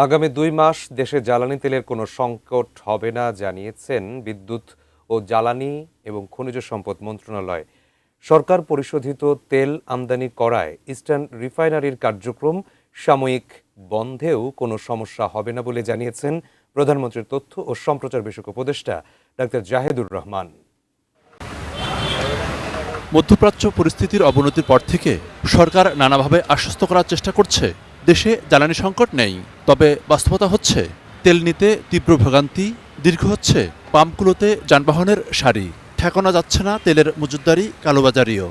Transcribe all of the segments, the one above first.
আগামী ২ মাস দেশে জ্বালানি তেলের কোনো সংকট হবে না জানিয়েছেন বিদ্যুৎ ও জ্বালানি এবং খনিজ সম্পদ মন্ত্রণালয়। সরকার পরিশোধিত তেল আমদানি করায় ইস্টার্ন রিফাইনারির কার্যক্রম সাময়িক বন্ধেও কোনো সমস্যা হবে না বলে জানিয়েছেন প্রধানমন্ত্রীর তথ্য ও সম্প্রচার বিষয়ক উপদেষ্টা ডাক্তার জাহেদুর রহমান। মধ্যপ্রাচ্য পরিস্থিতির অবনতির পর থেকে সরকার নানাভাবে আশ্বস্ত করার চেষ্টা করছে দেশে জ্বালানি সংকট নেই। তবে বাস্তবতা হচ্ছে তেল নিতে তীব্র ভোগান্তি, দীর্ঘ হচ্ছে পাম্পগুলোতে যানবাহনের সারি, ঠেকানো যাচ্ছে না তেলের মজুতদারি, কালোবাজারিও।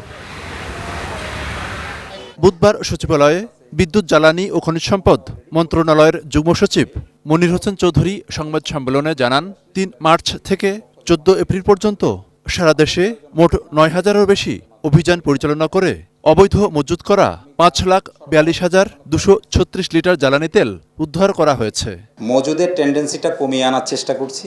বুধবার সচিবালয়ে বিদ্যুৎ, জ্বালানি ও খনিজ সম্পদ মন্ত্রণালয়ের যুগ্ম সচিব মনির হোসেন চৌধুরী সংবাদ সম্মেলনে জানান, ৩ মার্চ থেকে ১৪ এপ্রিল পর্যন্ত সারা দেশে মোট ৯,০০০-এরও বেশি অভিযান পরিচালনা করে অবৈধ মজুত করা ৫,৪২,২৩৬ লিটার জ্বালানি তেল উদ্ধার করা হয়েছে। মজুদের টেন্ডেন্সিটা কমিয়ে আনার চেষ্টা করছি,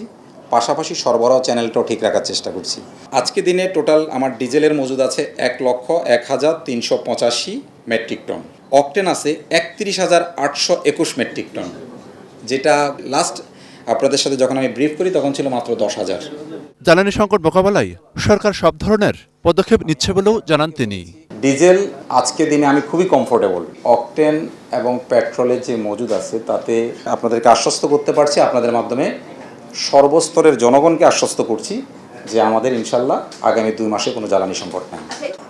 পাশাপাশি সরবরাহ চ্যানেলটাও ঠিক রাখার চেষ্টা করছি। আজকে দিনে টোটাল আমার ডিজেলের মজুদ আছে ১,০১,৩৮৫ মেট্রিক টন, অকটেন আছে ৩১,৮২১ মেট্রিক টন, যেটা লাস্ট আপনাদের সাথে যখন আমি ব্রিফ করি তখন ছিল মাত্র ১০,০০০। জ্বালানি সংকট মোকাবেলায় সরকার সব ধরনের পদক্ষেপ নিচ্ছে বলেও জানান তিনি। ডিজেল আজকে দিনে আমি খুবই কমফোর্টেবল। অকটেন এবং পেট্রোলের যে মজুদ আছে তাতে আপনাদেরকে আশ্বস্ত করতে পারছি, আপনাদের মাধ্যমে সর্বস্তরের জনগণকে আশ্বস্ত করছি যে আমাদের ইনশাল্লাহ আগামী ২ মাসে কোনো জ্বালানি সংকট নেই।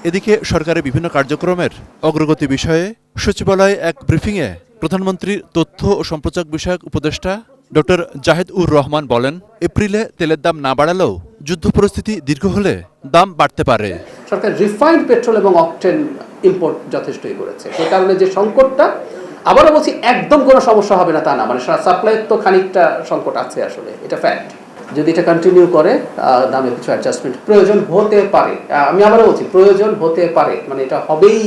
এদিকে সরকারের বিভিন্ন কার্যক্রমের অগ্রগতি বিষয়ে সচিবালয়ে এক ব্রিফিংয়ে প্রধানমন্ত্রীর তথ্য ও সম্প্রচার বিষয়ক উপদেষ্টা ডক্টর জাহেদুর রহমান বলেন, এপ্রিলে তেলের দাম না বাড়ালেও যুদ্ধ পরিস্থিতি দীর্ঘ হলে দাম বাড়তে পারে। সরকার রিফাইন্ড পেট্রোল এবং অকটেন ইম্পোর্ট যথেষ্টই করেছে, সে কারণে যে সংকটটা, আবারও বলছি, একদম কোনো সমস্যা হবে না তা না, মানে সাপ্লাইয়ের তো খানিকটা সংকট আছে, আসলে এটা ফ্যাক্ট। যদি এটা কন্টিনিউ করে দামে কিছু অ্যাডজাস্টমেন্ট প্রয়োজন হতে পারে, আমি আবারও বলছি প্রয়োজন হতে পারে, মানে এটা হবেই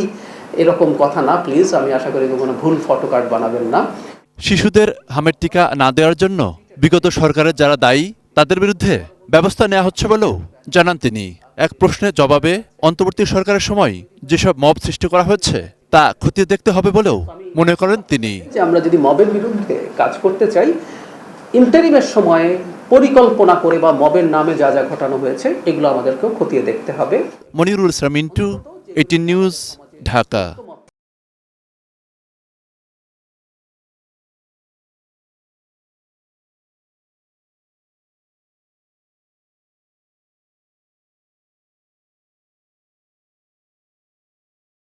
এরকম কথা না। প্লিজ, আমি আশা করি কোনো ভুল ফটোকার্ড বানাবেন না। শিশুদের হামের টিকা না দেওয়ার জন্য বিগত সরকারের যারা দায়ী তাদের বিরুদ্ধে ব্যবস্থা নেওয়া হচ্ছে বলেও জানান তিনি। এক প্রশ্নের জবাবে অন্তর্বর্তী সরকারের সময় যেসব মব সৃষ্টি করা হয়েছে তা খতিয়ে দেখতে হবে বলেও মনে করেন তিনি। যে আমরা যদি মবের বিরুদ্ধে কাজ করতে চাই, ইন্টারিমের সময়ে পরিকল্পনা করে বা মবের নামে যা যা ঘটানো হয়েছে এগুলো আমাদেরকেও খতিয়ে দেখতে হবে। মনিরুল ইসলাম মিন্টু, 18 নিউজ, ঢাকা।